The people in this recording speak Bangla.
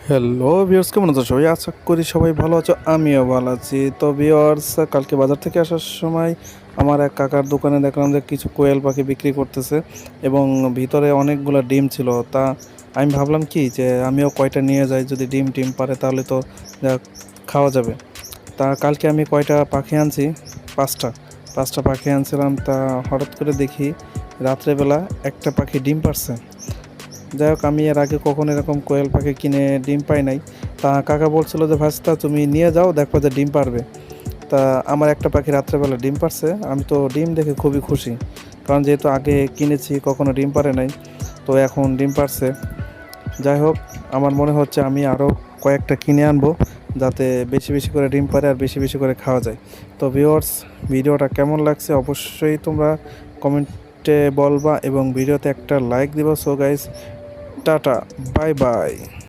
হ্যালো ভিউয়ার্স, কেমন আছো সবাই? আশা করি সবাই ভালো আছো, আমিও ভালো আছি। তো ভিউয়ার্স, কালকে বাজার থেকে আসার সময় আমার এক কাকার দোকানে দেখলাম যে কিছু কোয়েল পাখি বিক্রি করতেছে এবং ভিতরে অনেকগুলো ডিম ছিল। তা আমি ভাবলাম কি যে আমিও কয়টা নিয়ে যাই, যদি ডিম টিম পারে তাহলে তো খাওয়া যাবে। তা কালকে আমি কয়টা পাখি আনছি, পাঁচটা পাঁচটা পাখি আনছিলাম। তা হঠাৎ করে দেখি রাত্রেবেলা একটা পাখি ডিম পারছে। যাই হোক, আমি এর আগে কখনো এরকম কোয়েল পাখি কিনে ডিম পাই নাই। তা কাকা বলছিল যে ভাস্তা তুমি নিয়ে যাও, দেখো যে ডিম পারবে। তা আমার একটা পাখি রাত্রেবেলা ডিম পারছে। আমি তো ডিম দেখে খুবই খুশি, কারণ যেহেতু আগে কিনেছি, কখনো ডিম পারে নাই, তো এখন ডিম পারছে। যাই হোক, আমার মনে হচ্ছে আমি আরও কয়েকটা কিনে আনবো, যাতে বেশি বেশি করে ডিম পারে আর বেশি বেশি করে খাওয়া যায়। তো ভিউয়ার্স, ভিডিওটা কেমন লাগছে অবশ্যই তোমরা কমেন্টে বলবা এবং ভিডিওতে একটা লাইক দিবা। So guys, tata, bye bye.